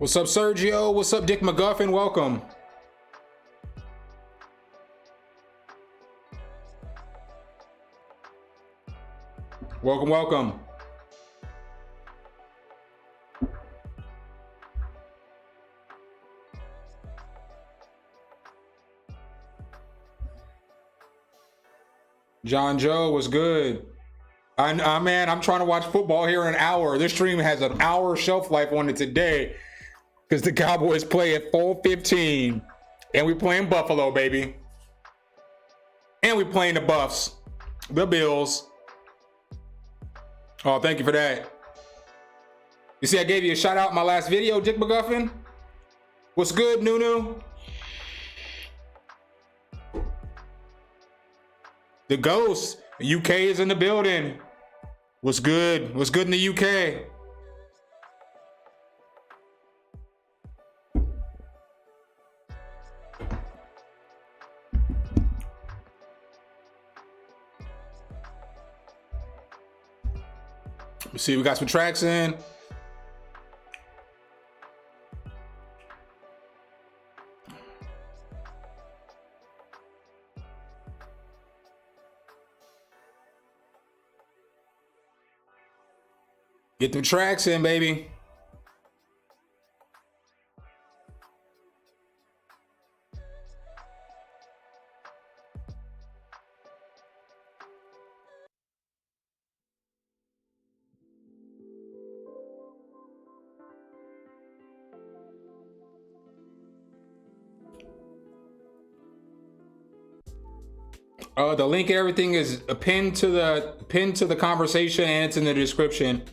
What's up, Sergio? What's up, Dick McGuffin? Welcome. Welcome, welcome. John Joe, what's good? Man, I'm trying to watch football here in an hour. This stream has an hour shelf life on it today because the Cowboys play at 4:15, and we playing Buffalo, baby. And we playing the Buffs, the Bills. Oh, thank you for that. You see, I gave you a shout out in my last video, Dick McGuffin. What's good, Nunu? The Ghost, UK is in the building. What's good? What's good in the UK? Let's see, we got some tracks in. Get the tracks in, baby. The link and everything is pinned to the conversation, and it's in the description.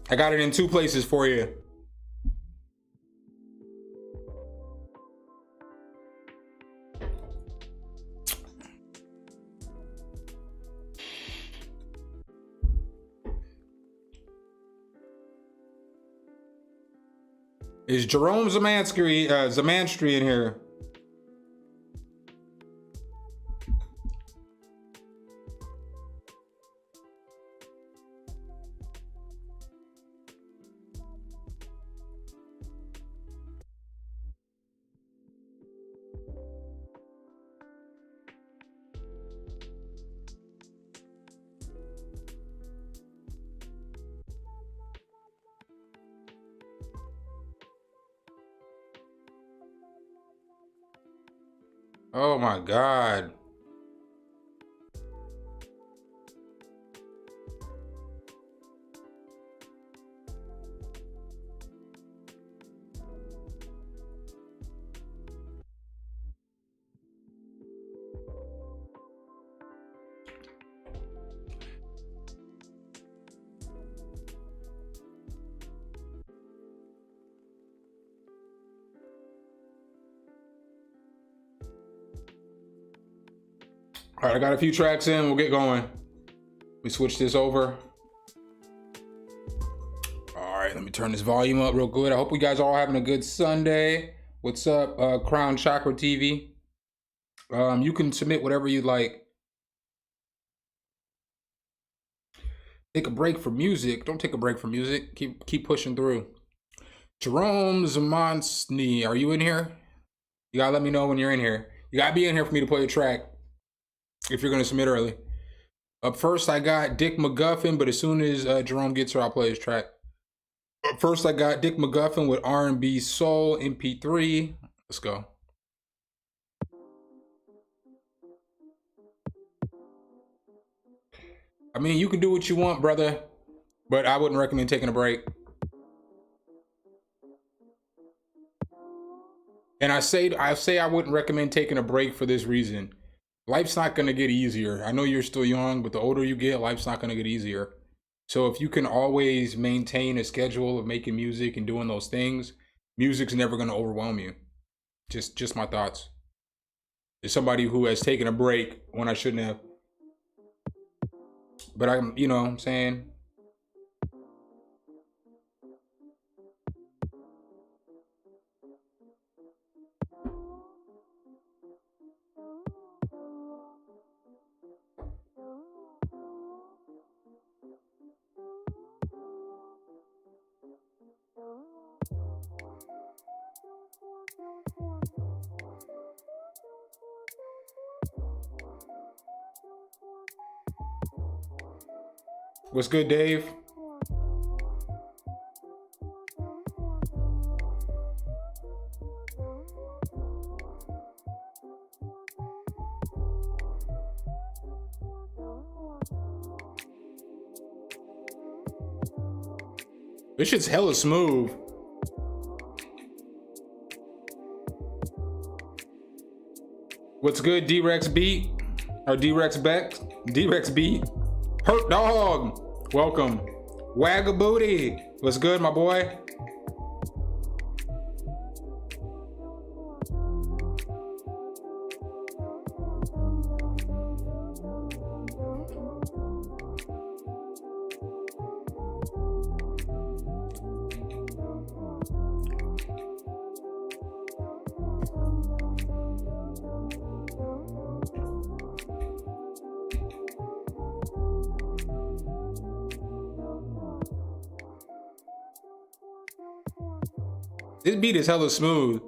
I got it in 2 places for you. Is Jerome Zamansky in here? Oh my God. All right, I got a few tracks in. We'll get going. We switch this over. All right, let me turn this volume up real good. I hope you guys are all having a good Sunday. What's up, Crown Chakra TV? You can submit whatever you like. Take a break from music. Don't take a break from music. Keep pushing through. Jerome Zamansky, are you in here? You gotta let me know when you're in here. You gotta be in here for me to play a track if you're gonna submit early. Up first, I got Dick McGuffin, but as soon as Jerome gets here, I'll play his track. Up first, I got Dick McGuffin with R&B Soul MP3. Let's go. I mean, you can do what you want, brother, but I wouldn't recommend taking a break. And I say I wouldn't recommend taking a break for this reason. Life's not going to get easier. I know you're still young, but the older you get, life's not going to get easier. So if you can always maintain a schedule of making music and doing those things, music's never going to overwhelm you. Just my thoughts. As somebody who has taken a break when I shouldn't have. But I'm, you know what I'm saying? What's good, Dave? This shit's hella smooth. What's good, D-Rex Beat? Or D-Rex Beck? D-Rex Beat. Hurt Dog. Welcome. Wagabooty. What's good, my boy? This beat is hella smooth.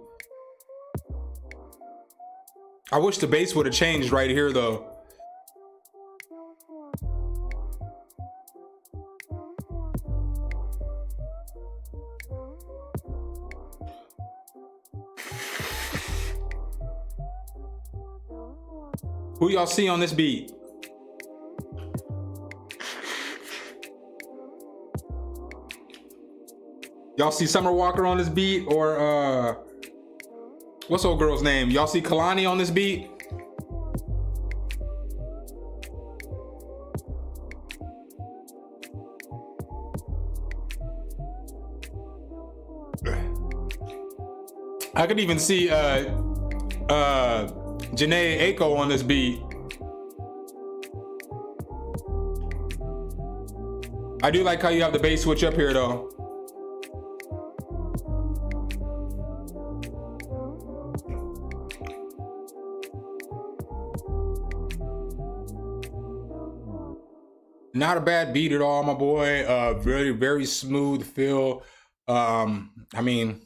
I wish the bass would have changed right here though. Who y'all see on this beat? Y'all see Summer Walker on this beat, or what's old girl's name? Y'all see Kalani on this beat? I could even see Janae Aiko on this beat. I do like how you have the bass switch up here though. Not a bad beat at all, my boy. Very, very smooth feel. I mean,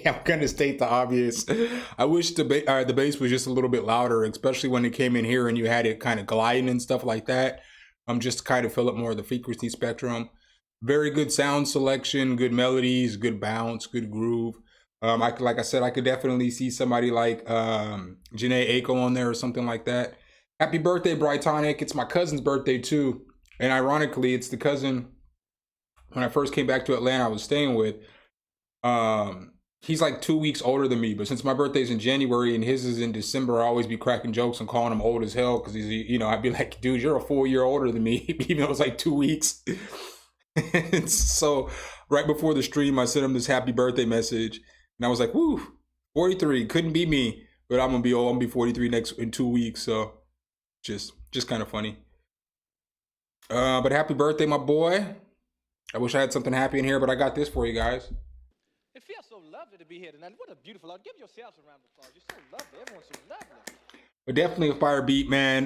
I'm gonna state the obvious. I wish the bass was just a little bit louder, especially when it came in here and you had it kind of gliding and stuff like that. Just to kind of fill up more of the frequency spectrum. Very good sound selection, good melodies, good bounce, good groove. Like I said, I could definitely see somebody like Janae Aiko on there or something like that. Happy birthday, Brightonic. It's my cousin's birthday too. And ironically, it's the cousin when I first came back to Atlanta I was staying with. He's like 2 weeks older than me, but since my birthday's in January and his is in December, I always be cracking jokes and calling him old as hell because he's, you know, I'd be like, dude, you're a full year older than me, even though it was like 2 weeks. So right before the stream, I sent him this happy birthday message and I was like, woo, 43, couldn't be me, but I'm gonna be old. I'm gonna be 43 in 2 weeks. So just kind of funny. But happy birthday, my boy. I wish I had something happy in here, but I got this for you guys. It feels so lovely to be here tonight. What a beautiful, give yourselves a round of applause. You're so lovely. Everyone's so lovely. But definitely a fire beat, man.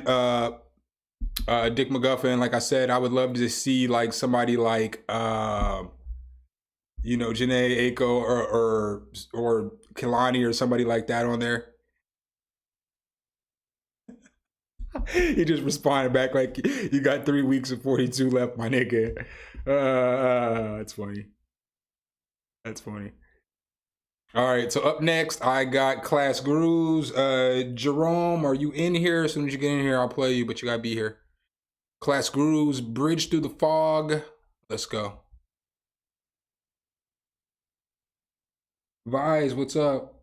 Dick McGuffin, like I said, I would love to see like somebody like you know, Janae Aiko or Kehlani or somebody like that on there. He just responded back like, you got 3 weeks and 42 left, my nigga. That's funny. That's funny. All right, so up next, I got Class Grooves. Jerome, are you in here? As soon as you get in here, I'll play you, but you gotta be here. Class Grooves, Bridge Through the Fog. Let's go. Vise, what's up?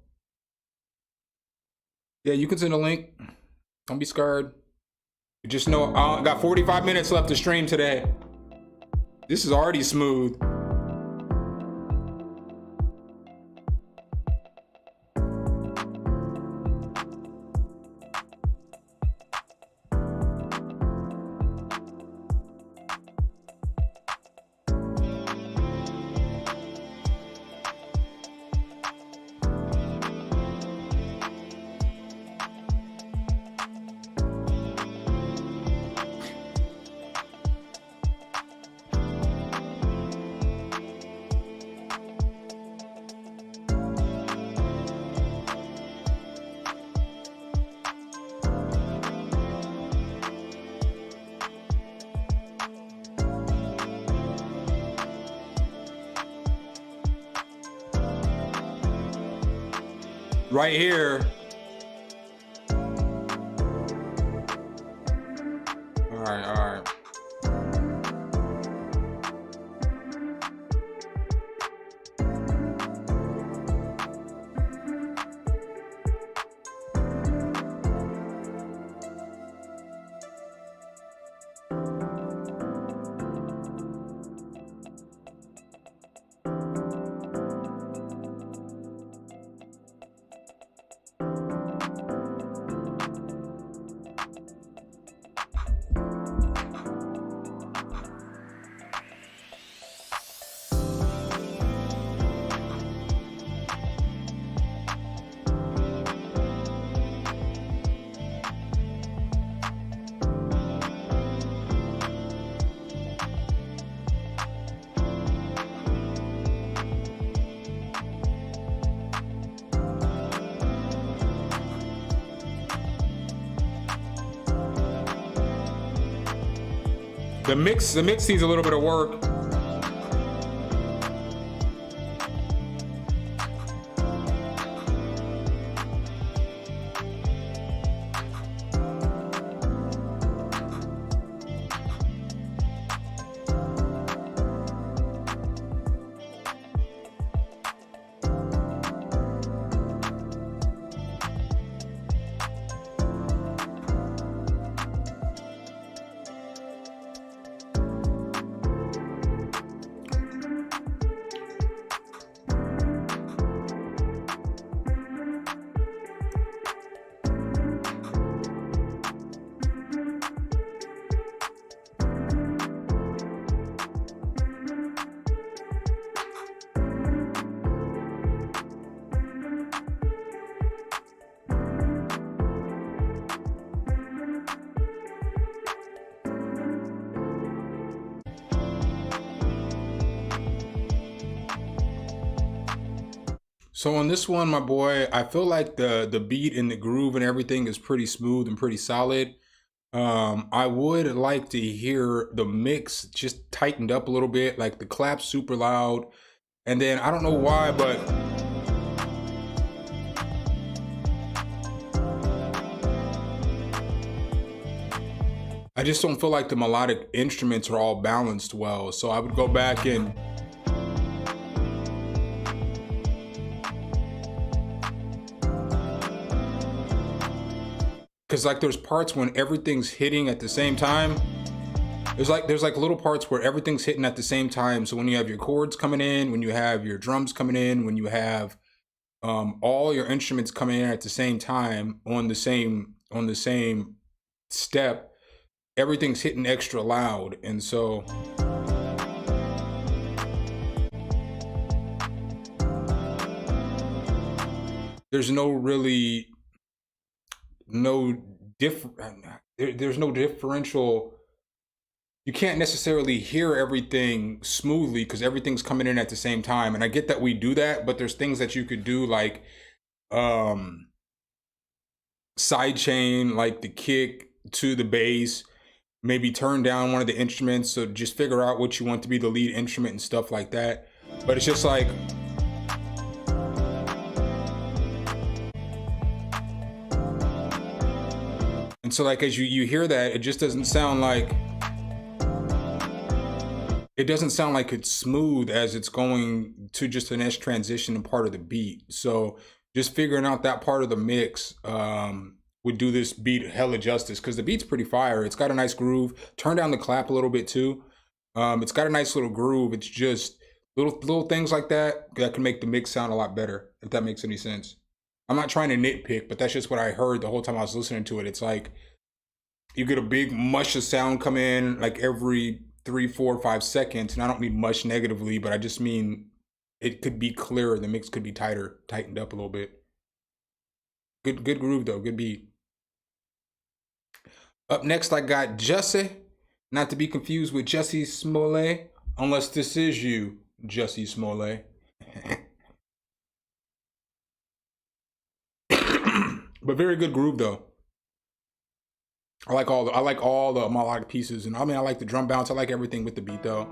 Yeah, you can send a link. Don't be scared. Just know I got 45 minutes left to stream today. This is already smooth. right here. All right, all right. The mix needs a little bit of work. So on this one, my boy, I feel like the beat and the groove and everything is pretty smooth and pretty solid. I would like to hear the mix just tightened up a little bit, like the clap super loud. And then I don't know why, but I just don't feel like the melodic instruments are all balanced well. So I would go back and because like there's parts when everything's hitting at the same time. There's like little parts where everything's hitting at the same time. So when you have your chords coming in, when you have your drums coming in, when you have all your instruments coming in at the same time on the same step, everything's hitting extra loud. And so there's there's no differential. You can't necessarily hear everything smoothly because everything's coming in at the same time. And I get that we do that, but there's things that you could do like sidechain, like the kick to the bass, maybe turn down one of the instruments. So just figure out what you want to be the lead instrument and stuff like that. But it's just like, and so like as you hear that, it just doesn't sound like, it doesn't sound like it's smooth as it's going to just an S transition and part of the beat. So just figuring out that part of the mix would do this beat hella justice because the beat's pretty fire. It's got a nice groove. Turn down the clap a little bit too. It's got a nice little groove. It's just little things like that that can make the mix sound a lot better, if that makes any sense. I'm not trying to nitpick, but that's just what I heard the whole time I was listening to it. It's like you get a big mush of sound come in like every 3, 4, 5 seconds, and I don't mean mush negatively, but I just mean it could be clearer. The mix could be tightened up a little bit. Good groove though, good beat. Up next, I got Jussie, not to be confused with Jussie Smollett, unless this is you, Jussie Smollett. But very good groove though. I like all the melodic pieces, and I mean I like the drum bounce. I like everything with the beat though.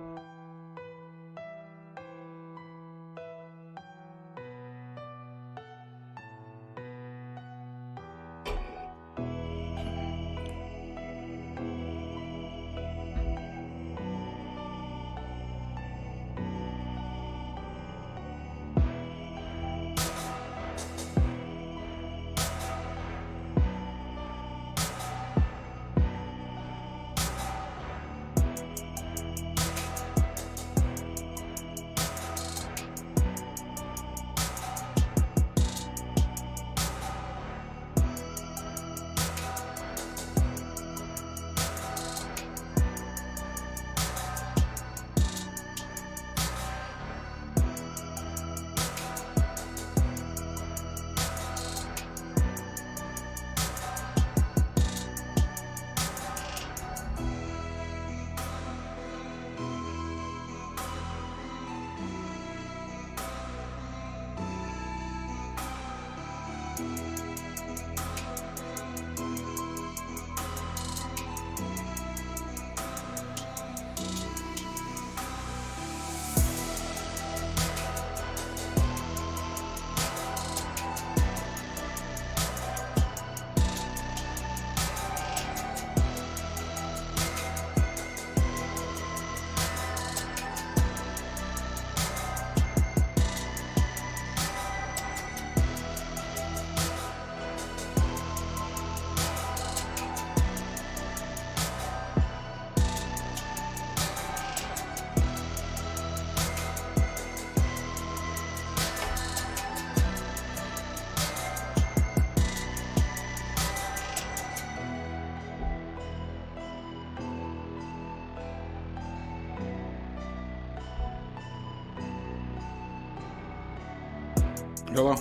Hello?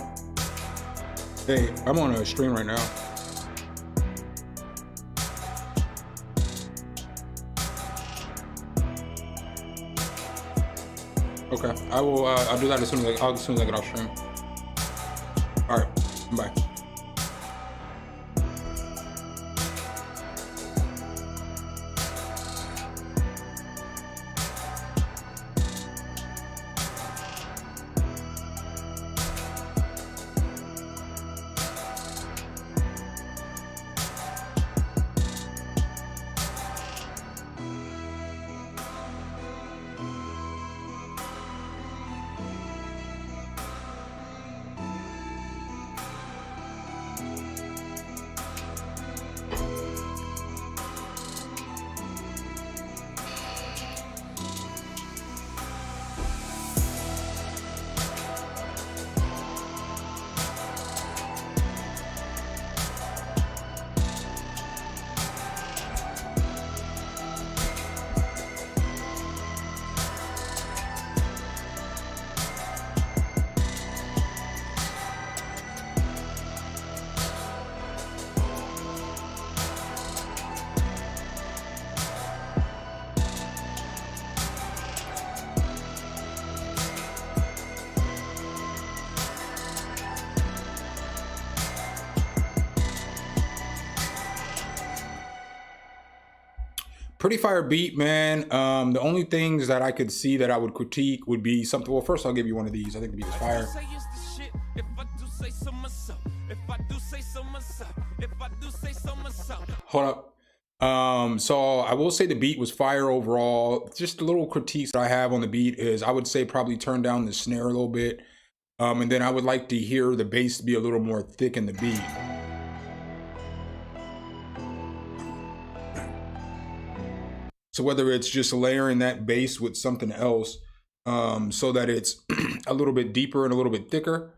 Hey, I'm on a stream right now. Okay, I will. I'll do that as soon as I get off stream. All right, bye. Pretty fire beat, man. The only things that I could see that I would critique would be something. Well, first I'll give you one of these. I think the beat is fire. Hold up. So I will say the beat was fire overall. Just the little critiques that I have on the beat is I would say probably turn down the snare a little bit. And then I would like to hear the bass be a little more thick in the beat. So whether it's just layering that bass with something else so that it's a little bit deeper and a little bit thicker.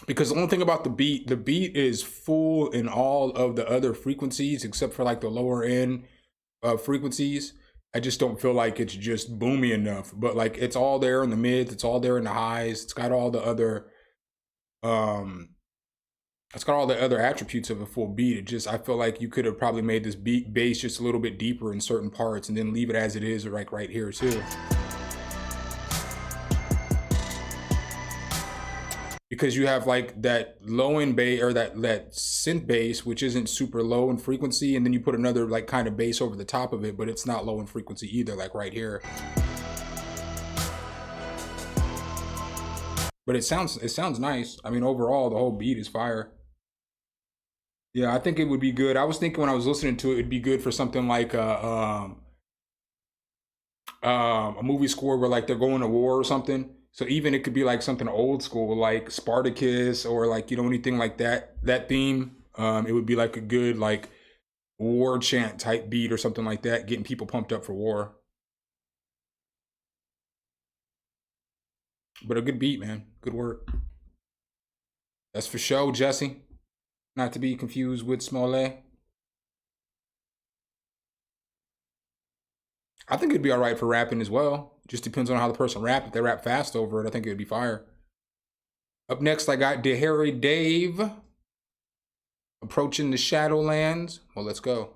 Because the only thing about the beat is full in all of the other frequencies except for like the lower end frequencies. I just don't feel like it's just boomy enough, but like it's all there in the mids, it's all there in the highs. It's got all the other attributes of a full beat. It just, I feel like you could have probably made this beat bass just a little bit deeper in certain parts and then leave it as it is, like right here too. Because you have like that low end bass or that synth bass, which isn't super low in frequency, and then you put another like kind of bass over the top of it, but it's not low in frequency either, like right here. But it sounds nice. I mean, overall, the whole beat is fire. Yeah, I think it would be good. I was thinking when I was listening to it, it'd be good for something like a movie score where like they're going to war or something. So even it could be like something old school, like Spartacus or like, you know, anything like that theme. It would be like a good like war chant type beat or something like that, getting people pumped up for war. But a good beat, man. Good work. That's for sure, Jesse. Not to be confused with Smollett. I think it'd be all right for rapping as well. Just depends on how the person rap. If they rap fast over it, I think it'd be fire. Up next, I got DeHairy Dave. Approaching the Shadowlands. Well, let's go.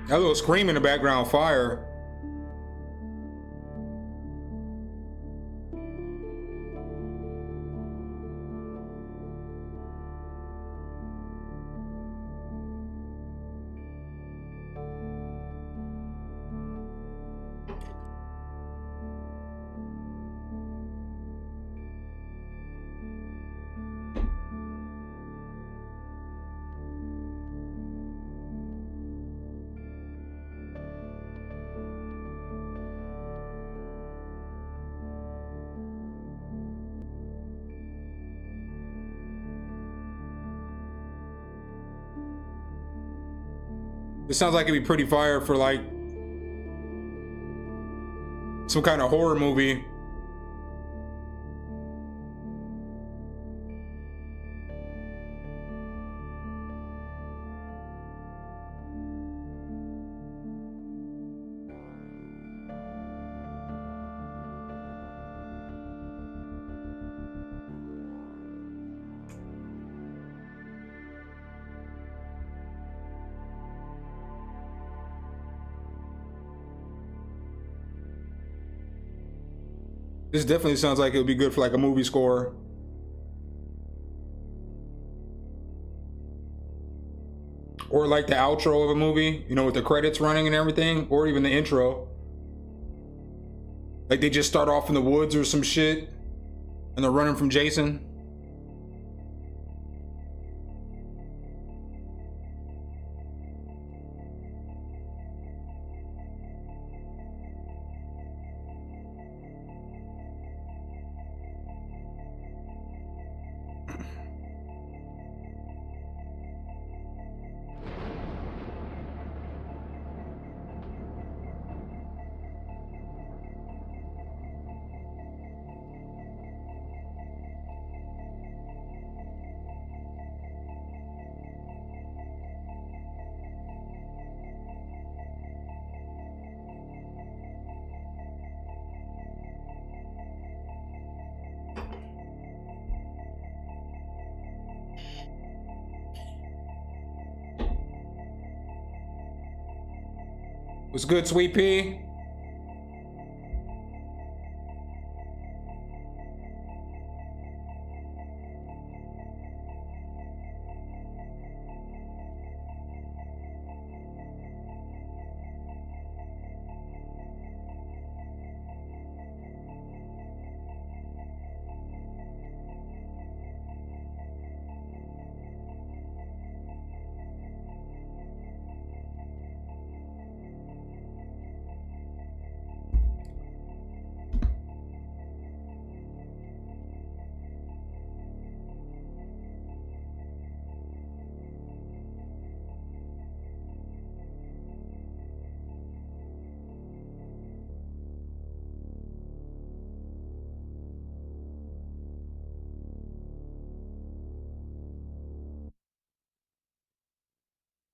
That little scream in the background, fire. This sounds like it'd be pretty fire for like some kind of horror movie. This definitely sounds like it would be good for like a movie score. Or like the outro of a movie, you know, with the credits running and everything, or even the intro. Like they just start off in the woods or some shit and they're running from Jason. What's good, Sweet Pea?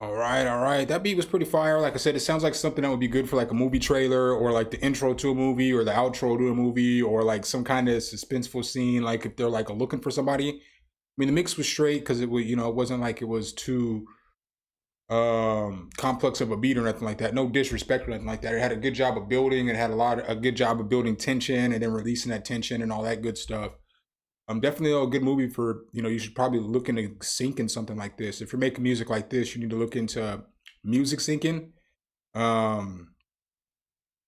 All right. That beat was pretty fire. Like I said, it sounds like something that would be good for like a movie trailer or like the intro to a movie or the outro to a movie or like some kind of suspenseful scene. Like if they're like looking for somebody. I mean, the mix was straight because it was, you know, it wasn't like it was too complex of a beat or nothing like that. No disrespect or nothing like that. It had a good job of building. It had a good job of building tension and then releasing that tension and all that good stuff. Definitely a good movie for, you know, you should probably look into syncing something like this. If you're making music like this, you need to look into music syncing. Um,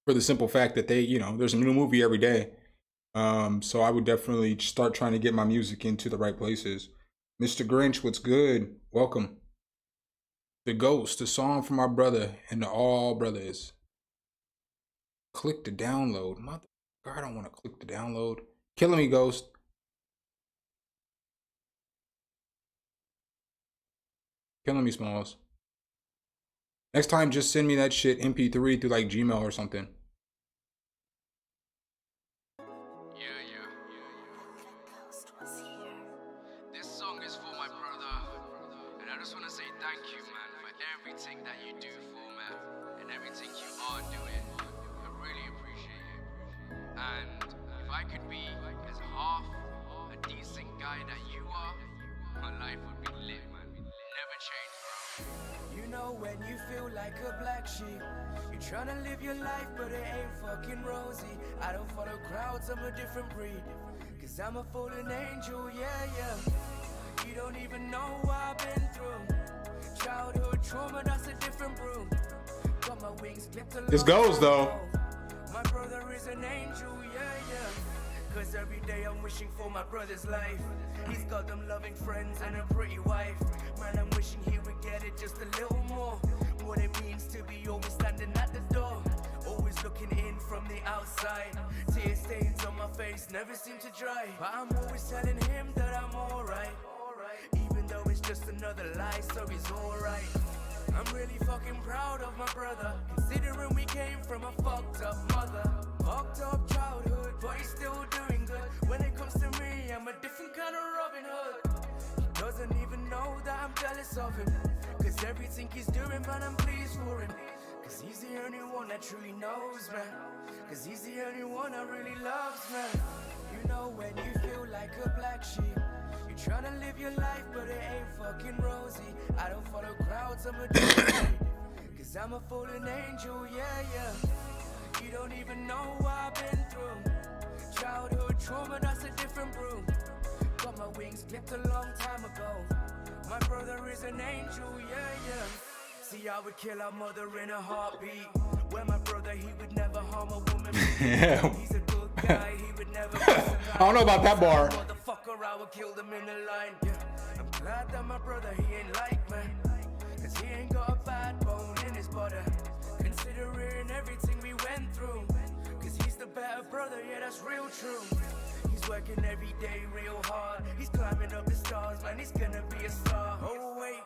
for the simple fact that they, you know, there's a new movie every day. So I would definitely start trying to get my music into the right places. Mr. Grinch, what's good? Welcome. The Ghost, the song from my brother and the All Brothers. Click to download. Mother, I don't want to click to download. Killing me, Ghost. Killing me, Smalls. Next time, just send me that shit MP3 through like Gmail or something. Yeah. This song is for my brother, and I just want to say thank you, man, for everything that you do for me, and everything you are doing. I really appreciate it. And if I could be as half a decent guy that you are, my life would be lit, man. Never change, bro. know when you feel like a black sheep, you're trying to live your life, but it ain't fucking rosy. I don't follow crowds, I'm a different breed. Cause I'm a fallen angel, yeah, yeah. You don't even know what I've been through. Childhood trauma, that's a different brew. Got my wings clipped along. This goes though. My brother is an angel, yeah, yeah. Cause every day I'm wishing for my brother's life. He's got them loving friends and a pretty wife. Man, I'm wishing he would get it just a little more. What it means to be always standing at the door, always looking in from the outside. Tear stains on my face never seem to dry, but I'm always telling him that I'm alright. Even though it's just another lie, so he's alright. I'm really fucking proud of my brother, considering we came from a fucked up mother. Fucked up childhood, but he's still doing good. When it comes to me, I'm a different kind of Robin Hood. He doesn't even know that I'm jealous of him, cause everything he's doing, man, I'm pleased for him. Cause he's the only one that truly knows, man. Cause he's the only one that really loves, man. You know when you feel like a black sheep, you're trying to live your life, but it ain't fucking rosy. I don't follow crowds, I'm a different breed. Cause I'm a fallen angel, yeah, yeah. You don't even know what I've been through. Childhood trauma, that's a different brew. Got my wings clipped a long time ago. My brother is an angel, yeah, yeah. See, I would kill our mother in a heartbeat. When my brother, he would never harm a woman. He's a good guy, he would never I don't know about that bar. Motherfucker, I would kill them in the line, yeah. I'm glad that my brother, he ain't like me, cause he ain't got a bad bone in his body. Considering everything we went through, cause he's the better brother, yeah, that's real true. He's working every day real hard. He's climbing up the stars, man, he's gonna be a star. Oh wait,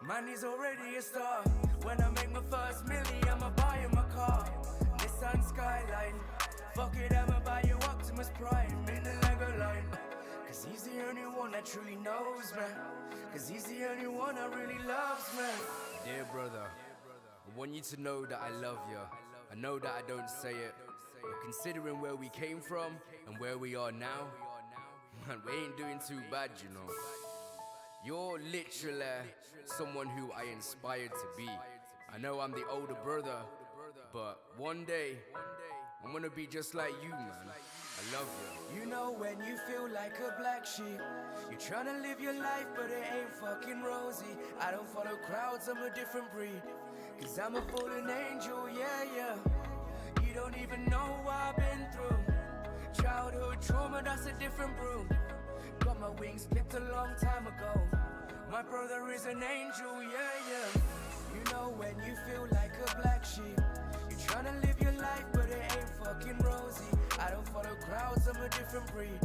man, he's already a star. When I make my first milli, I'ma buy him a car. Nissan Skyline. Fuck it, I'ma buy you Optimus Prime in the Lego line. Cause he's the only one that truly knows, man. Cause he's the only one that really loves, man. Dear brother, I want you to know that I love you. I know that I don't say it, but considering where we came from and where we are now, man, we ain't doing too bad, you know. You're literally someone who I inspired to be. I know I'm the older brother, but one day, I'm gonna be just like you, man. I love you. You know when you feel like a black sheep, you're trying to live your life, but it ain't fucking rosy. I don't follow crowds, I'm a different breed. Cause I'm a fallen angel, yeah, yeah. You don't even know what I've been through. Childhood trauma, that's a different brew. Got my wings clipped a long time ago. My brother is an angel, yeah, yeah. You know when you feel like a black sheep, you're trying to live your life, but it ain't fucking rosy. I don't follow crowds, I'm a different breed.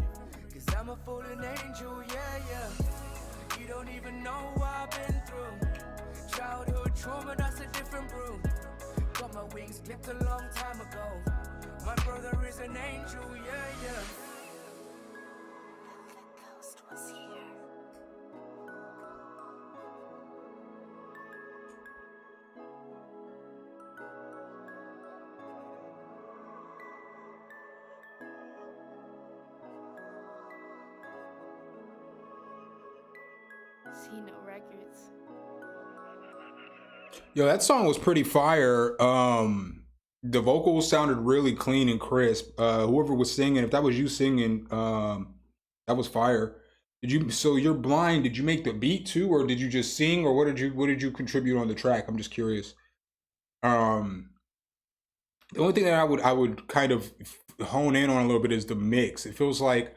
Cause I'm a fallen angel, yeah, yeah. You don't even know what I've been through. Childhood trauma, that's a different brew. Got my wings clipped a long time ago. My brother is an angel, yeah, yeah. The ghost was here. See no records. Yo, that song was pretty fire. The vocals sounded really clean and crisp. Whoever was singing, if that was you singing, that was fire. Did you? So you're blind. Did you make the beat too, or did you just sing, or what did you contribute on the track? I'm just curious. The only thing that I would kind of hone in on a little bit is the mix. It feels like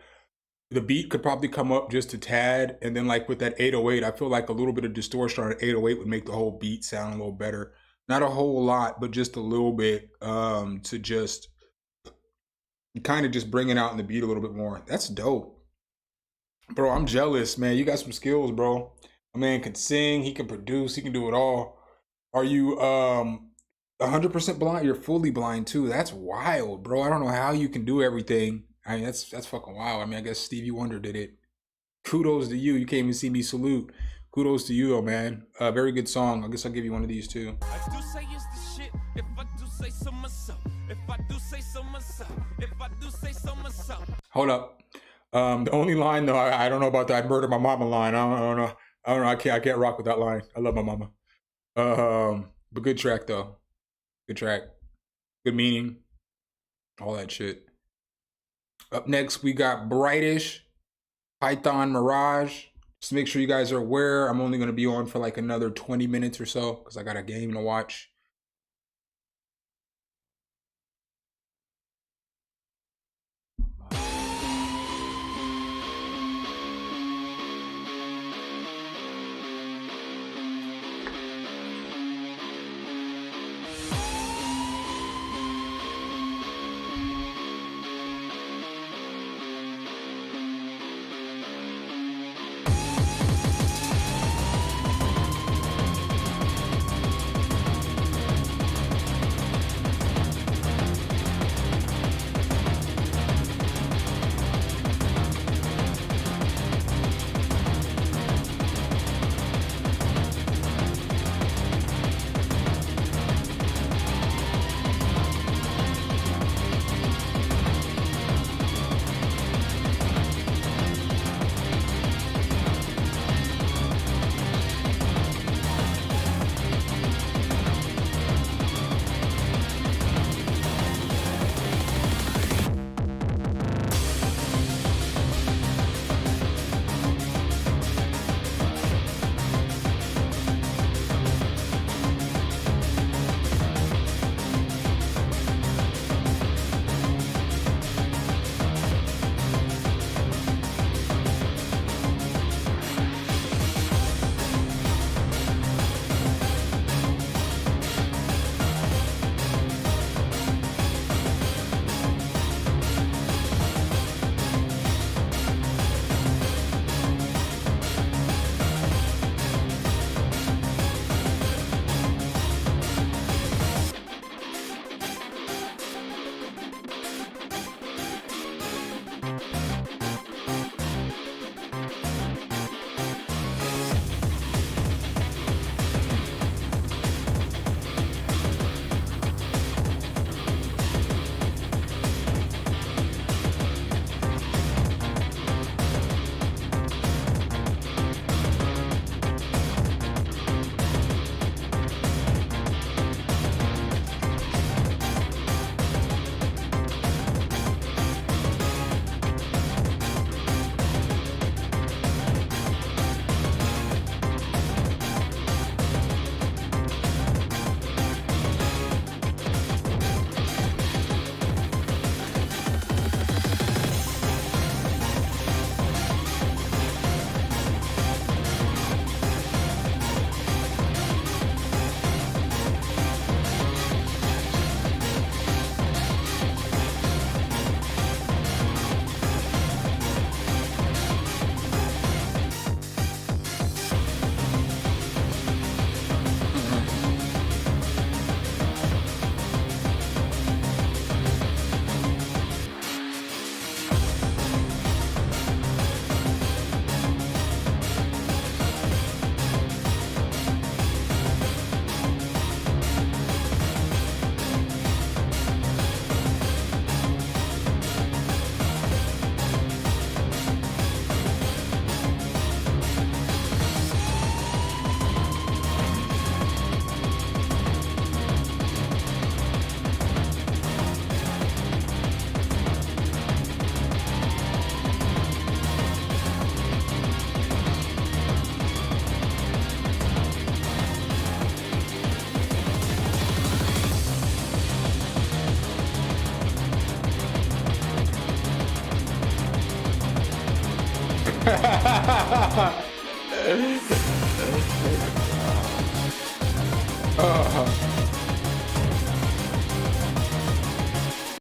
the beat could probably come up just a tad, and then like with that 808, I feel like a little bit of distortion on an 808 would make the whole beat sound a little better. Not a whole lot, but just a little bit, to just kind of just bring it out in the beat a little bit more. That's dope. Bro, I'm jealous, man. You got some skills, bro. A man can sing, he can produce, he can do it all. Are you 100% blind? You're fully blind too. That's wild, bro. I don't know how you can do everything. I mean, that's fucking wild. I mean, I guess Stevie Wonder did it. Kudos to you. You can't even see me salute. Kudos to you, though, man. Very good song. I guess I'll give you one of these too. I do say it's the shit. If I do say so myself. If I do say so myself. If I do say so myself. Hold up. The only line though, I don't know about that. I murdered my mama line. I don't know. I can't rock with that line. I love my mama. But good track though. Good track. Good meaning. All that shit. Up next, we got Brightish, Python Mirage. Just make sure you guys are aware, I'm only going to be on for like another 20 minutes or so because I got a game to watch.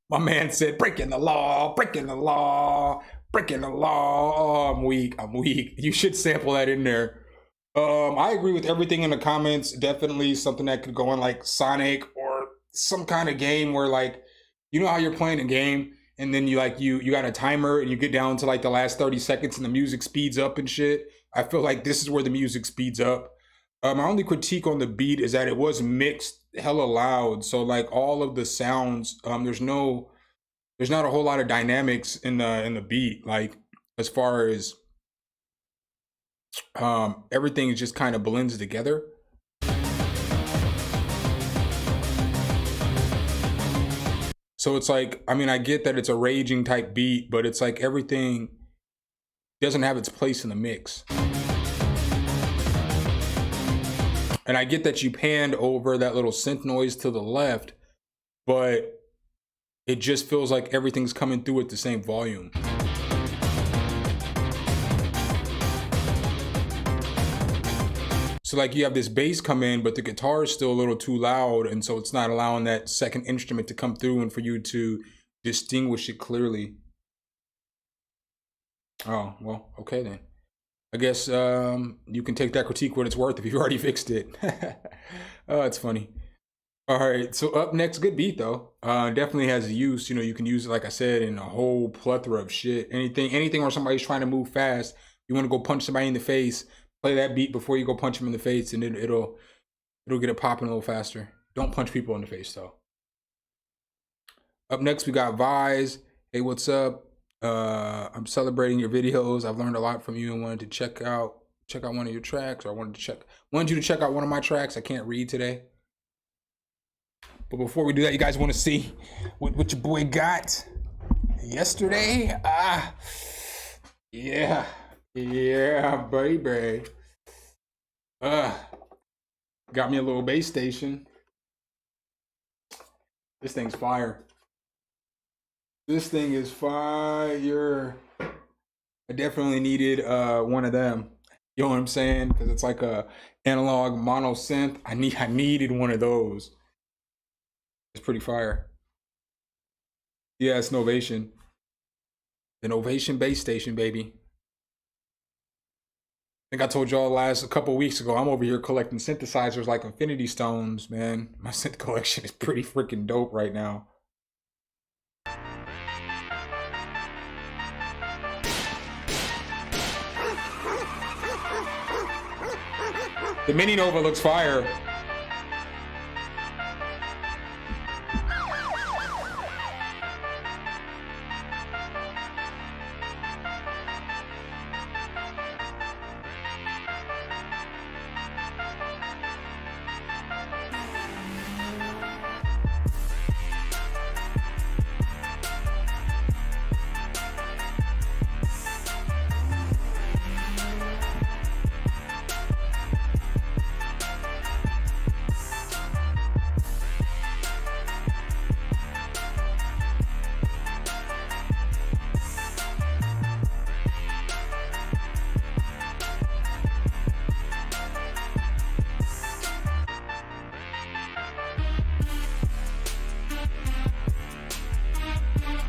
My man said, breaking the law, breaking the law, breaking the law. Oh, I'm weak. I'm weak. You should sample that in there. I agree with everything in the comments. Definitely something that could go in like Sonic or some kind of game where like, you know how you're playing a game and then you like you got a timer and you get down to like the last 30 seconds and the music speeds up and shit. I feel like this is where the music speeds up. My only critique on the beat is that it was mixed hella loud. So like all of the sounds, there's not a whole lot of dynamics in the beat. Like as far as everything just kind of blends together. So it's like, I mean, I get that it's a raging type beat, but it's like everything doesn't have its place in the mix. And I get that you panned over that little synth noise to the left, but it just feels like everything's coming through at the same volume. So like you have this bass come in, but the guitar is still a little too loud, and so it's not allowing that second instrument to come through and for you to distinguish it clearly. Oh, well, okay then. I guess you can take that critique what it's worth if you've already fixed it. Oh, it's funny. All right, so up next, good beat though. Definitely has a use. You know, you can use it, like I said, in a whole plethora of shit. Anything where somebody's trying to move fast, you want to go punch somebody in the face, play that beat before you go punch them in the face, and it'll get it popping a little faster. Don't punch people in the face though. Up next, we got Vise. Hey, what's up? I'm celebrating your videos. I've learned a lot from you and wanted to check out one of your tracks, or wanted you to check out one of my tracks. I can't read today. But before we do that, you guys want to see what your boy got yesterday? Yeah, baby. Got me a little bass station. This thing's fire. This thing is fire. I definitely needed one of them. You know what I'm saying? Because it's like a analog mono synth. I needed one of those. It's pretty fire. Yeah, it's Novation. The Novation bass station, baby. I think I told y'all a couple weeks ago, I'm over here collecting synthesizers like infinity stones, man. My synth collection is pretty freaking dope right now. The Mini Nova looks fire.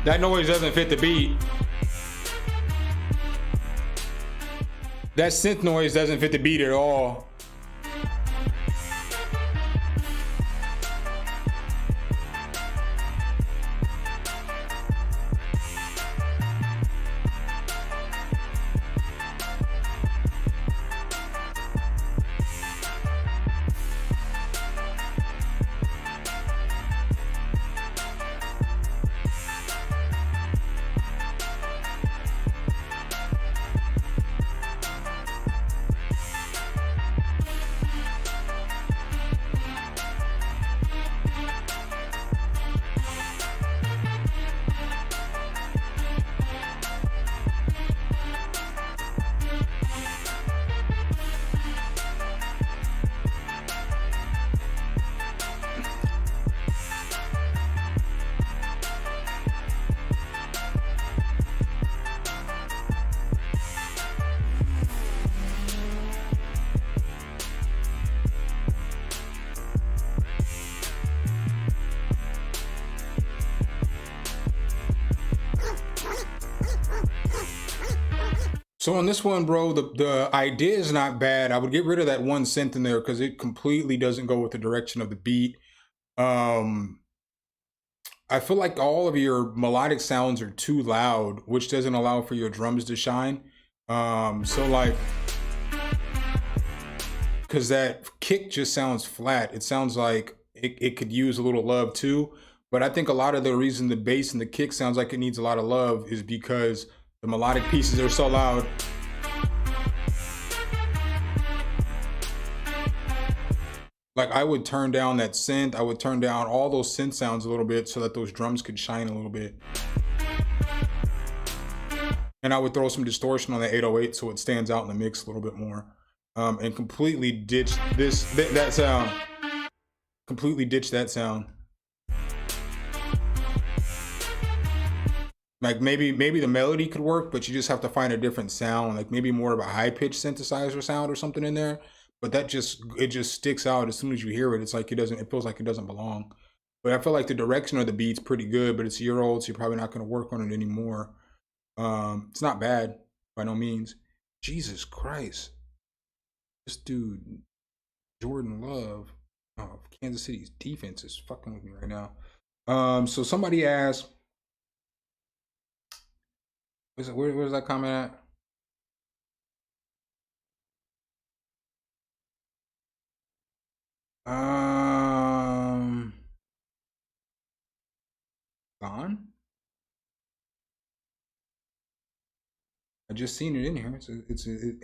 That noise doesn't fit the beat. That synth noise doesn't fit the beat at all. So on this one, bro, the idea is not bad. I would get rid of that one synth in there because it completely doesn't go with the direction of the beat. I feel like all of your melodic sounds are too loud, which doesn't allow for your drums to shine. So like, because that kick just sounds flat. It sounds like it could use a little love too. But I think a lot of the reason the bass and the kick sounds like it needs a lot of love is because the melodic pieces are so loud. Like I would turn down that synth, I would turn down all those synth sounds a little bit so that those drums could shine a little bit. And I would throw some distortion on the 808 so it stands out in the mix a little bit more. And completely ditch that sound. Completely ditch that sound. Like maybe the melody could work, but you just have to find a different sound, like maybe more of a high-pitched synthesizer sound or something in there. But it just sticks out as soon as you hear it. It's like it feels like it doesn't belong. But I feel like the direction of the beat's pretty good, but it's a year old, so you're probably not going to work on it anymore. It's not bad by no means. Jesus Christ. This dude, Jordan Love, Kansas City's defense is fucking with me right now. So somebody asked, where's that comment at? Gone? I just seen it in here.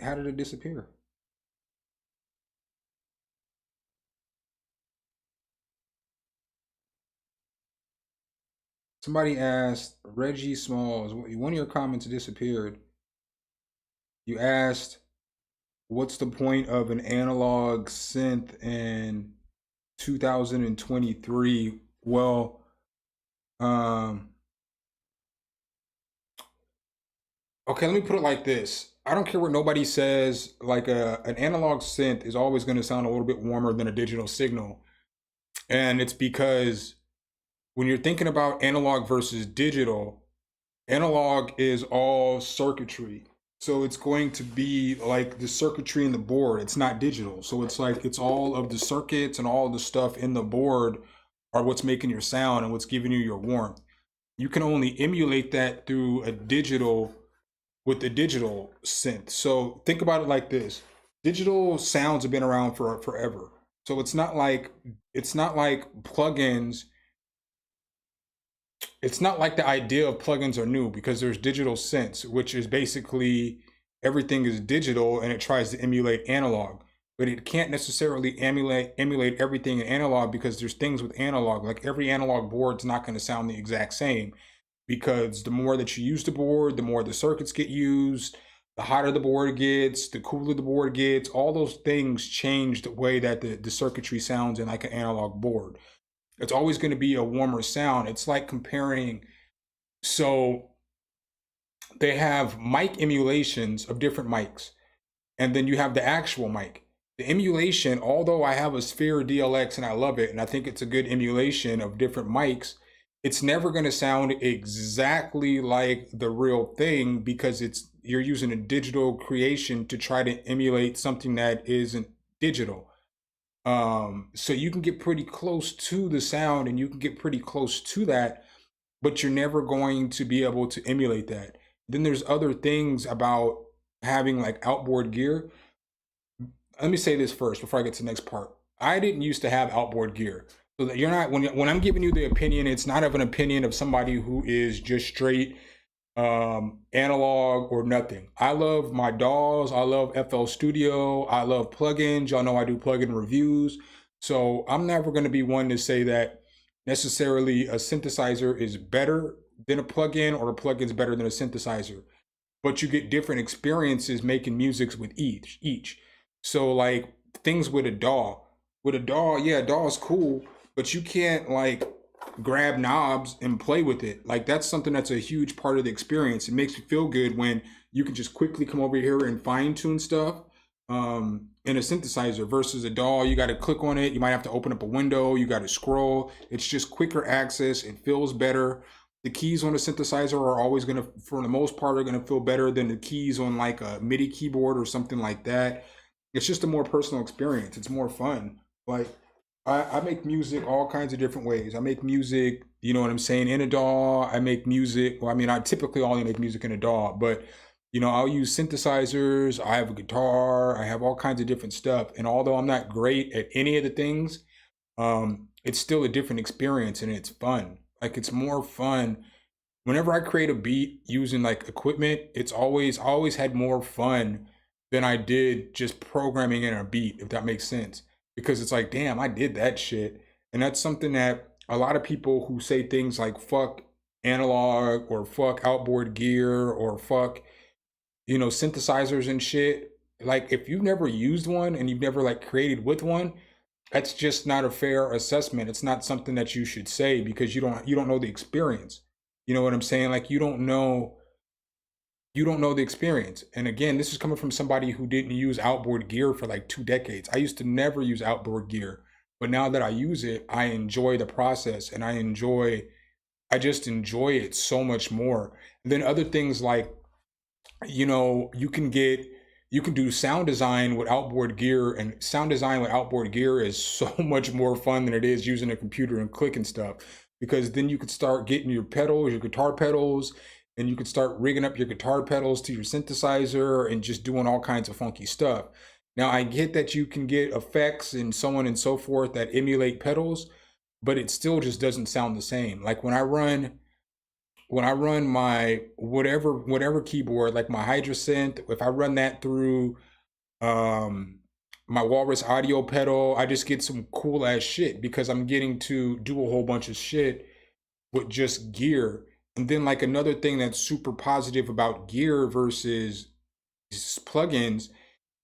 How did it disappear? Somebody asked, Reggie Smalls, one of your comments disappeared. You asked, what's the point of an analog synth in 2023? Well, okay, let me put it like this. I don't care what nobody says, like an analog synth is always going to sound a little bit warmer than a digital signal. And it's because when you're thinking about analog versus digital, analog is all circuitry. So it's going to be like the circuitry in the board. It's not digital. So it's like it's all of the circuits and all of the stuff in the board are what's making your sound and what's giving you your warmth. You can only emulate that through a digital with the digital synth. So think about it like this. Digital sounds have been around for forever. So it's not like plugins. It's not like the idea of plugins are new because there's digital synths, which is basically everything is digital and it tries to emulate analog, but it can't necessarily emulate everything in analog because there's things with analog, like every analog board's not going to sound the exact same because the more that you use the board, the more the circuits get used, the hotter the board gets, the cooler the board gets, all those things change the way that the circuitry sounds in like an analog board. It's always going to be a warmer sound. It's like comparing, so they have mic emulations of different mics, and then you have the actual mic. The emulation, although I have a Sphere DLX and I love it, and I think it's a good emulation of different mics, it's never going to sound exactly like the real thing because you're using a digital creation to try to emulate something that isn't digital. So you can get pretty close to the sound and you can get pretty close to that, but you're never going to be able to emulate that. Then there's other things about having like outboard gear. Let me say this first before I get to the next part. I didn't used to have outboard gear. So that you're not, when I'm giving you the opinion, it's not of an opinion of somebody who is just straight analog or nothing. I love my DAWs. I love FL Studio. I love plugins. Y'all know I do plugin reviews. So I'm never going to be one to say that necessarily a synthesizer is better than a plugin or a plugin's better than a synthesizer. But you get different experiences making music with each. So like things with a DAW. With a DAW, yeah, DAW is cool, but you can't like grab knobs and play with it. Like that's something that's a huge part of the experience. It makes me feel good when you can just quickly come over here and fine tune stuff in a synthesizer versus a DAW. You got to click on it. You might have to open up a window. You got to scroll. It's just quicker access. It feels better. The keys on a synthesizer are always going to, for the most part, are going to feel better than the keys on like a Midi keyboard or something like that. It's just a more personal experience. It's more fun. Like I make music all kinds of different ways. I make music, you know what I'm saying, in a DAW. I make music, well, I mean, I typically only make music in a DAW, but you know, I'll use synthesizers. I have a guitar. I have all kinds of different stuff. And although I'm not great at any of the things, it's still a different experience and it's fun. Like it's more fun. Whenever I create a beat using like equipment, I always had more fun than I did just programming in a beat, if that makes sense. because it's like, damn, I did that shit. And that's something that a lot of people who say things like fuck analog or fuck outboard gear or fuck, synthesizers and shit. Like if you've never used one and you've never like created with one, that's just not a fair assessment. It's not something that you should say because you don't know the experience. You know what I'm saying? Like you don't know the experience. And again, this is coming from somebody who didn't use outboard gear for like 2 decades. I used to never use outboard gear, but now that I use it, I enjoy the process and I just enjoy it so much more. And then other things like, you can do sound design with outboard gear, and sound design with outboard gear is so much more fun than it is using a computer and clicking stuff, because then you could start getting your pedals, your guitar pedals, and you could start rigging up your guitar pedals to your synthesizer and just doing all kinds of funky stuff. Now I get that you can get effects and so on and so forth that emulate pedals, but it still just doesn't sound the same. Like when I run my whatever keyboard, like my Hydra synth, if I run that through um my Walrus audio pedal, I just get some cool ass shit because I'm getting to do a whole bunch of shit with just gear. And then like another thing that's super positive about gear versus plugins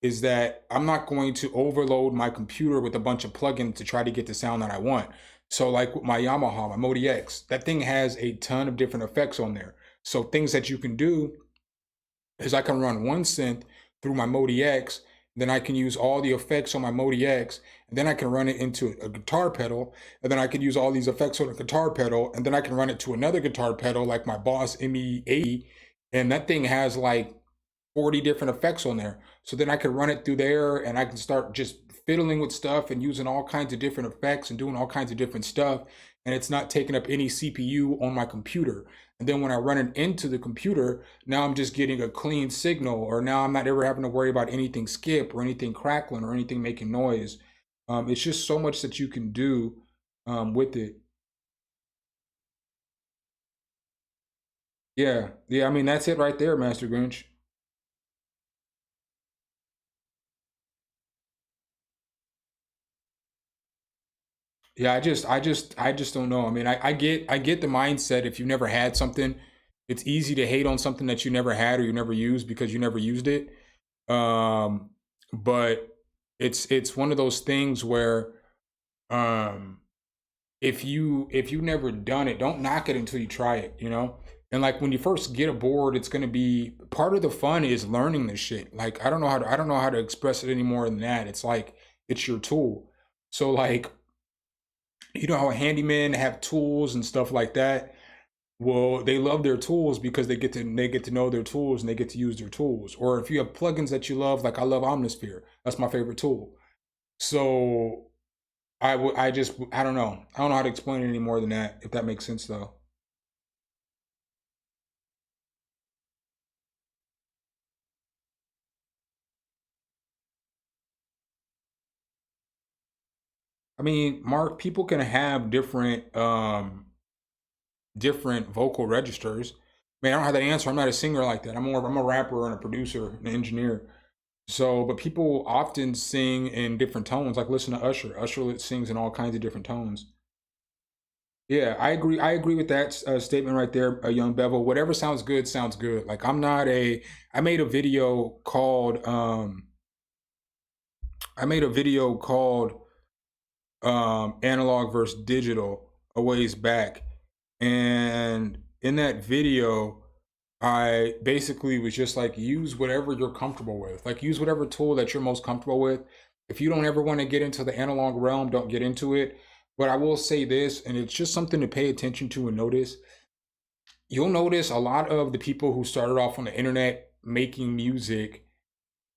is that I'm not going to overload my computer with a bunch of plugins to try to get the sound that I want. So like with my Yamaha, my Modi X, that thing has a ton of different effects on there. So things that you can do is I can run one synth through my Modi X, then I can use all the effects on my Modi X, and then I can run it into a guitar pedal, and then I can use all these effects on a guitar pedal, and then I can run it to another guitar pedal like my Boss ME80, and that thing has like 40 different effects on there. So then I can run it through there and I can start just fiddling with stuff and using all kinds of different effects and doing all kinds of different stuff. And it's not taking up any CPU on my computer. And then when I run it into the computer, now I'm just getting a clean signal, or now I'm not ever having to worry about anything skip or anything crackling or anything making noise. It's just so much that you can do with it. Yeah, yeah. I mean, that's it right there, Master Grinch. Yeah, I just don't know. I mean, I get the mindset. If you never had something, it's easy to hate on something that you never had or you never used because you never used it. Um, but it's one of those things where um, if you never done it, don't knock it until you try it. And like when you first get a board, it's gonna be part of the fun is learning this shit. Like I don't know how to express it any more than that. It's like it's your tool. So like how handymen have tools and stuff like that. Well, they love their tools because they get to know their tools and they get to use their tools. Or if you have plugins that you love, like I love Omnisphere, that's my favorite tool. So I don't know. I don't know how to explain it any more than that. If that makes sense, though. I mean, Mark, people can have different vocal registers. Man, I don't have that answer. I'm not a singer like that. I'm a rapper and a producer, an engineer. So, but people often sing in different tones. Like listen to Usher. Usher sings in all kinds of different tones. Yeah, I agree. I agree with that statement right there, Young Bevel. Whatever sounds good sounds good. Like I'm not a. I made a video called. I made a video called Analog versus Digital a ways back, and in that video, I basically was just like, use whatever you're comfortable with. Like, use whatever tool that you're most comfortable with. If you don't ever want to get into the analog realm, don't get into it. But I will say this, and it's just something to pay attention to and notice. You'll notice a lot of the people who started off on the internet making music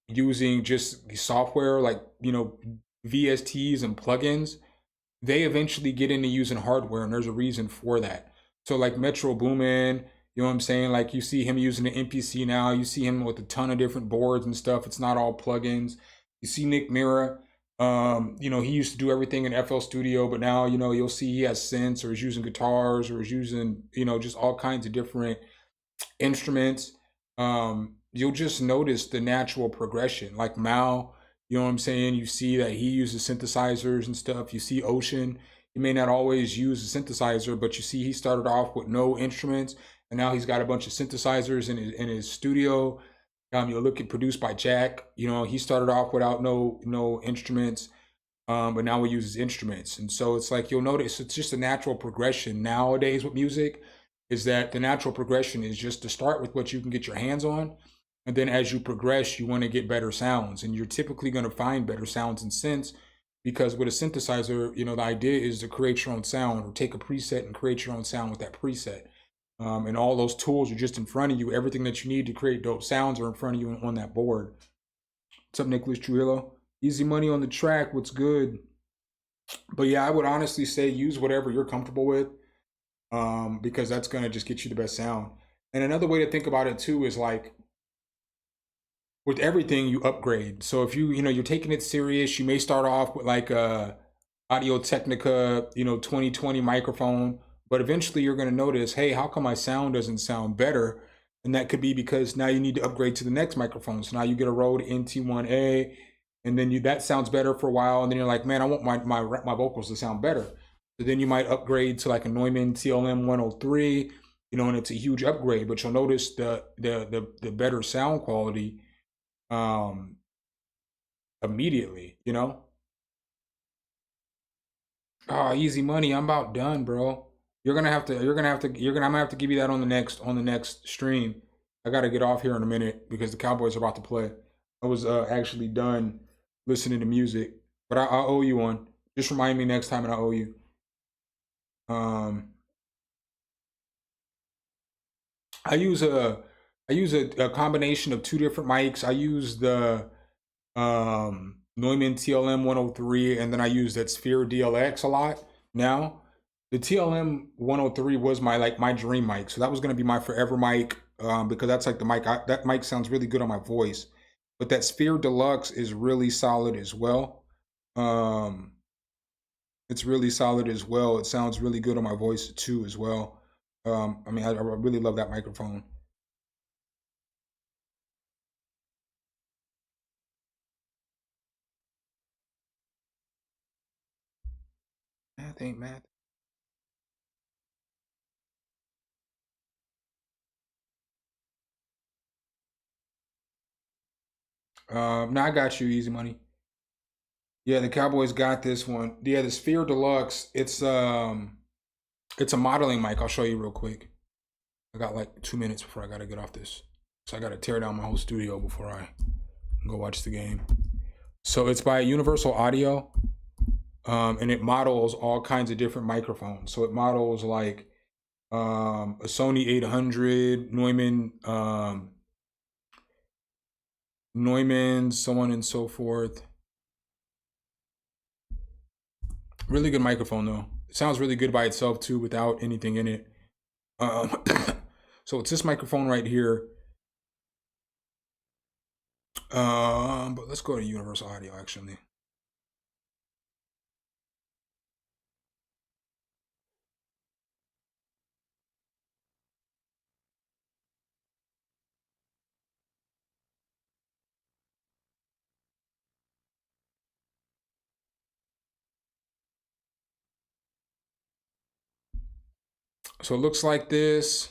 using just software like, VSTs and plugins, they eventually get into using hardware, and there's a reason for that. So like Metro Boomin, you know what I'm saying? Like you see him using the MPC now, you see him with a ton of different boards and stuff. It's not all plugins. You see Nick Mira, he used to do everything in FL Studio, but now, you'll see he has synths or he's using guitars or he's using, just all kinds of different instruments. You'll just notice the natural progression. Like Mao, You know what I'm saying? You see that he uses synthesizers and stuff. You see Ocean. He may not always use a synthesizer, but you see he started off with no instruments, and now he's got a bunch of synthesizers in his studio. You look at produced by Jack. You know, he started off without no instruments, but now he uses instruments, and so it's like you'll notice it's just a natural progression nowadays with music. Is that the natural progression is just to start with what you can get your hands on, and then as you progress, you want to get better sounds, and you're typically going to find better sounds in synths because with a synthesizer, you know, the idea is to create your own sound or take a preset and create your own sound with that preset. And all those tools are just in front of you. Everything that you need to create dope sounds are in front of you on that board. What's up, Nicholas Trujillo? Easy money on the track. What's good? But yeah, I would honestly say use whatever you're comfortable with, because that's gonna just get you the best sound. And another way to think about it too is like with everything you upgrade. So if you're taking it serious, you may start off with like a Audio Technica 2020 microphone, but eventually you're going to notice, hey, how come my sound doesn't sound better? And that could be because now you need to upgrade to the next microphone. So now you get a Rode NT1A, and then that sounds better for a while, and then you're like, man, I want my vocals to sound better. So then you might upgrade to like a Neumann TLM 103, and it's a huge upgrade, but you'll notice the better sound quality immediately. Oh, easy money. I'm about done, bro. I'm gonna have to give you that on the next stream. I gotta get off here in a minute because the Cowboys are about to play. I was actually done listening to music, but I owe you one. Just remind me next time, and I owe you. I use a combination of two different mics. I use the Neumann TLM 103, and then I use that Sphere DLX a lot now. The TLM 103 was my dream mic, so that was going to be my forever mic, because that's like the mic. That mic sounds really good on my voice, but that Sphere Deluxe is really solid as well. It's really solid as well. It sounds really good on my voice too as well. I mean, I really love that microphone. Math ain't math. No, I got you, easy money. Yeah, the Cowboys got this one. Yeah, the Sphere Deluxe. It's a modeling mic. I'll show you real quick. I got like 2 minutes before I gotta get off this, so I gotta tear down my whole studio before I go watch the game. So it's by Universal Audio, and it models all kinds of different microphones. So it models like a Sony 800, Neumann, so on and so forth. Really good microphone though. It sounds really good by itself too, without anything in it. So it's this microphone right here. But let's go to Universal Audio actually. So it looks like this.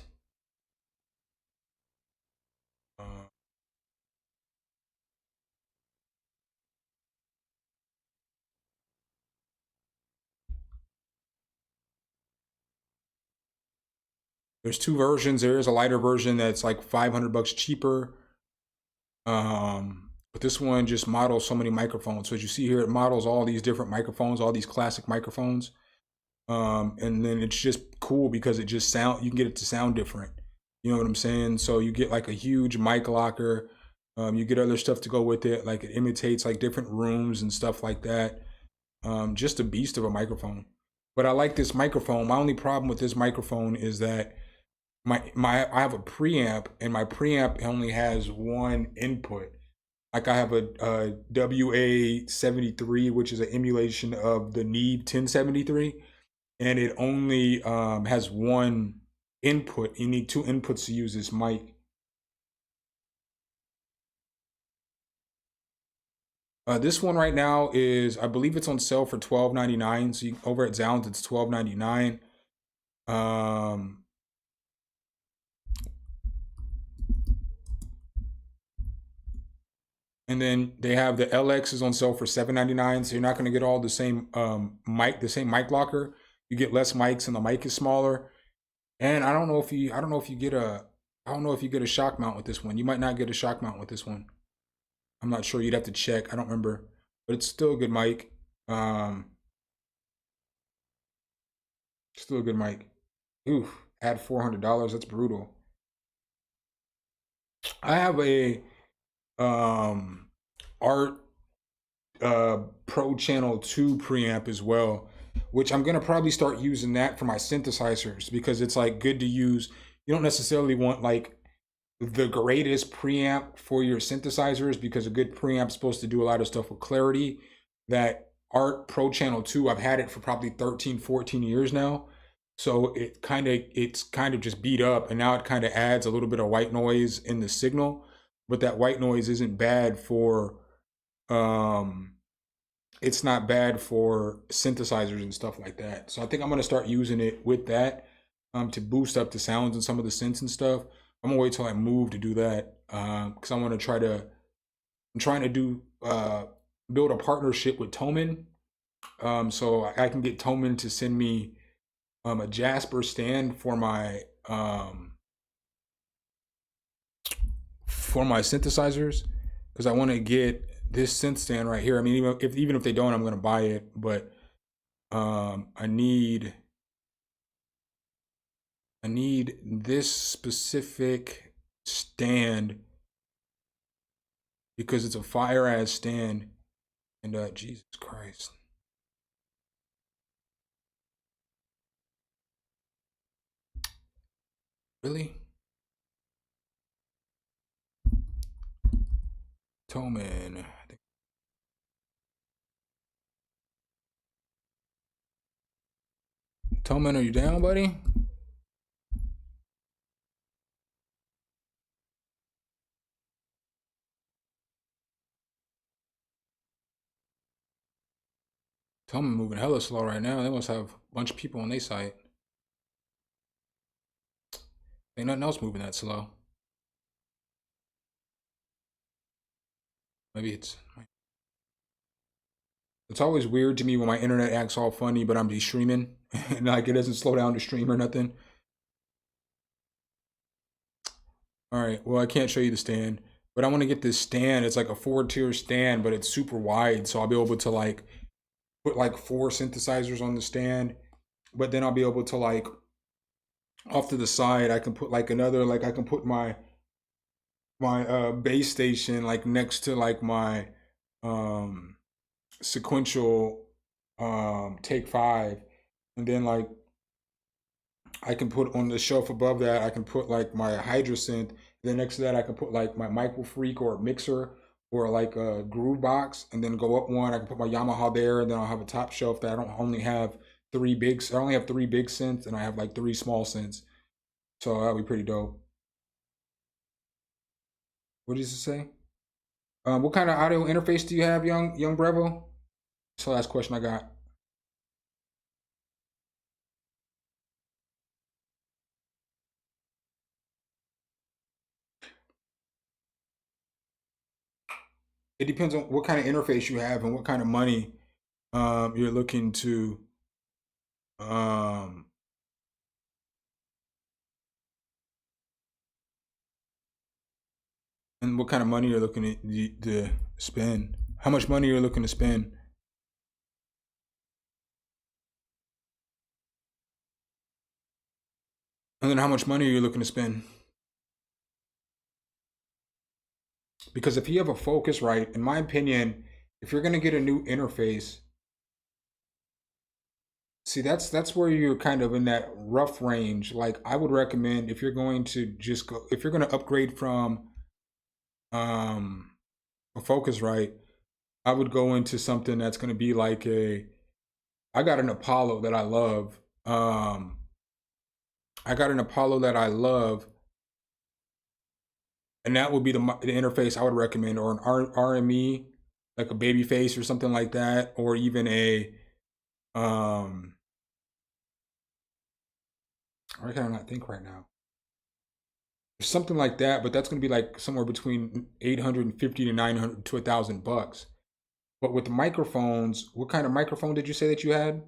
There's two versions. There is a lighter version that's like $500 cheaper. But this one just models so many microphones. So as you see here, it models all these different microphones, all these classic microphones. And then it's just cool because it just you can get it to sound different. You know what I'm saying? So you get like a huge mic locker. You get other stuff to go with it. Like it imitates like different rooms and stuff like that. Just a beast of a microphone. But I like this microphone. My only problem with this microphone is that I have a preamp, and my preamp only has one input. Like I have a WA73, which is an emulation of the Neve 1073, and it only has one input. You need two inputs to use this mic. This one right now is, I believe it's on sale for $12.99. So over at Zounds, it's $12.99. And then they have the LX is on sale for $7.99. So you're not going to get all the same mic blocker. You get less mics and the mic is smaller. And I don't know if you get a shock mount with this one. You might not get a shock mount with this one. I'm not sure. You'd have to check. I don't remember, but it's still a good mic. Still a good mic. Oof, add $400. That's brutal. I have a Art Pro Channel 2 preamp as well, which I'm gonna probably start using that for my synthesizers because it's like good to use. You don't necessarily want like the greatest preamp for your synthesizers because a good preamp is supposed to do a lot of stuff with clarity. That Art Pro Channel 2, I've had it for probably 13, 14 years now. So it's kind of just beat up, and now it kind of adds a little bit of white noise in the signal, but that white noise isn't bad for it's not bad for synthesizers and stuff like that. So I think I'm gonna start using it with that to boost up the sounds and some of the synths and stuff. I'm gonna wait till I move to do that because I want to I'm trying to do build a partnership with Toman, so I can get Toman to send me a Jasper stand for my synthesizers because I want to get this synth stand right here. I mean, even if they don't, I'm gonna buy it, but I need this specific stand because it's a fire ass stand, and Jesus Christ. Really? Toman. Toman, are you down, buddy? Toman moving hella slow right now. They must have a bunch of people on their site. Ain't nothing else moving that slow. Maybe it's always weird to me when my internet acts all funny, but I'm just streaming and like it doesn't slow down to stream or nothing. All right, well I can't show you the stand, but I want to get this stand. It's like a 4-tier stand, but it's super wide, so I'll be able to like put like 4 synthesizers on the stand, but then I'll be able to like off to the side I can put like another, like I can put my base station like next to like my sequential take 5, and then like I can put on the shelf above that I can put like my Hydra synth, then next to that I can put like my Micro Freak or a mixer or like a groove box, and then go up one I can put my Yamaha there, and then I'll have a top shelf that I only have 3 big synths, and I have like 3 small synths, so that'll be pretty dope. What does it say? What kind of audio interface do you have, young Brevo? That's the last question I got. It depends on what kind of interface you have and what kind of money you're looking to and what kind of money you're looking to spend. How much money you're looking to spend. And then how much money you're looking to spend. Because if you have a Focusrite, in my opinion, if you're going to get a new interface, see, that's where you're kind of in that rough range. Like I would recommend if you're going to upgrade from a Focusrite, I would go into something that's going to be like I got an Apollo that I love. And that would be the interface I would recommend, or an RME like a baby face or something like that, or even a why can I not think right now? Something like that, but that's going to be like somewhere between 850 to 900 to $1,000. But with the microphones, what kind of microphone did you say that you had?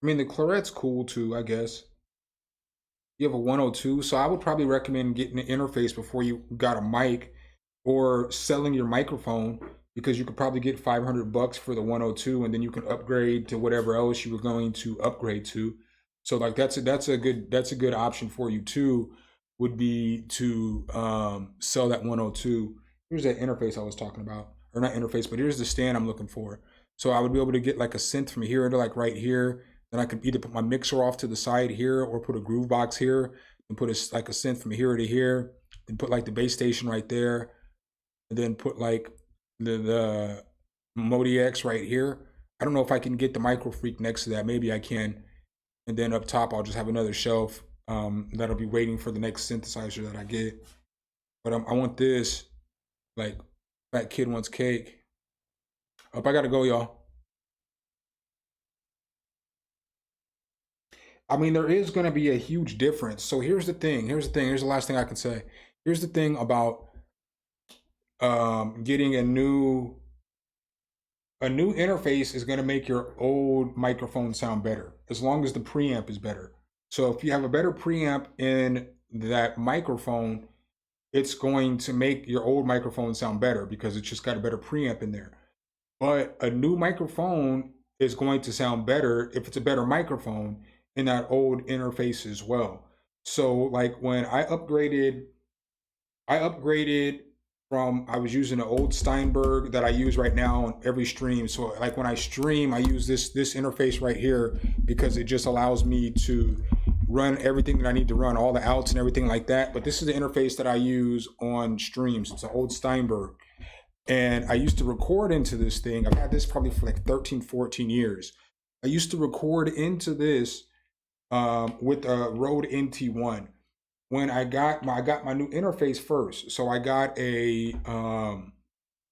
I mean, the claret's cool too, I guess. You have a 102, so I would probably recommend getting an interface before you got a mic, or selling your microphone, because you could probably get $500 for the 102, and then you can upgrade to whatever else you were going to upgrade to. So like that's a good option for you too, would be to sell that 102. Here's that interface I was talking about, or not interface, but here's the stand I'm looking for. So I would be able to get like a synth from here to like right here. Then I could either put my mixer off to the side here, or put a groove box here, and put like a synth from here to here, and put like the bass station right there, and then put like the Modi X right here. I don't know if I can get the Micro Freak next to that. Maybe I can. And then up top, I'll just have another shelf that'll be waiting for the next synthesizer that I get. But I want this, like Fat Kid Wants Cake. I gotta go, y'all. I mean, there is going to be a huge difference. So here's the thing. Here's the last thing I can say. Here's the thing about getting a new interface is going to make your old microphone sound better, as long as the preamp is better. So if you have a better preamp in that microphone, it's going to make your old microphone sound better because it's just got a better preamp in there. But a new microphone is going to sound better if it's a better microphone in that old interface as well. So like when I upgraded from, I was using an old Steinberg that I use right now on every stream. So like when I stream, I use this interface right here because it just allows me to run everything that I need to run, all the outs and everything like that. But this is the interface that I use on streams. It's an old Steinberg. And I used to record into this thing. I've had this probably for like 13, 14 years. I used to record into this with a Rode NT1. When I got my new interface first, so I got a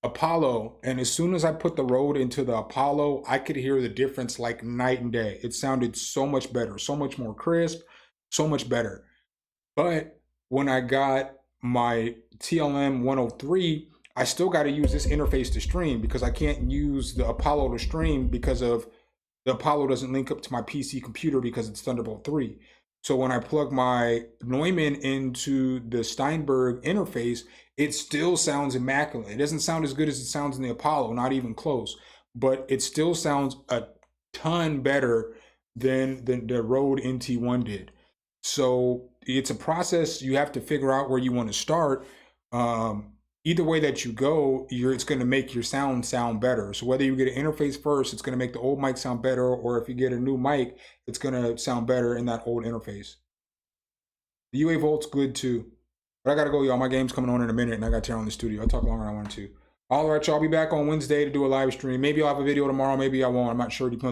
Apollo, and as soon as I put the Rode into the Apollo, I could hear the difference like night and day. It sounded so much better, so much more crisp, so much better. But when I got my TLM 103, I still got to use this interface to stream because I can't use the Apollo to stream because of the Apollo doesn't link up to my PC computer because it's Thunderbolt 3. So when I plug my Neumann into the Steinberg interface, it still sounds immaculate. It doesn't sound as good as it sounds in the Apollo, not even close, but it still sounds a ton better than the Rode NT1 did. So it's a process. You have to figure out where you want to start. Either way that you go, it's going to make your sound better. So whether you get an interface first, it's going to make the old mic sound better, or if you get a new mic, it's going to sound better in that old interface. The UA Volt's good too. But I got to go, y'all. My game's coming on in a minute, and I got to tear on the studio. I'll talk longer than I want to. All right, y'all. I'll be back on Wednesday to do a live stream. Maybe I'll have a video tomorrow. Maybe I won't. I'm not sure. Depends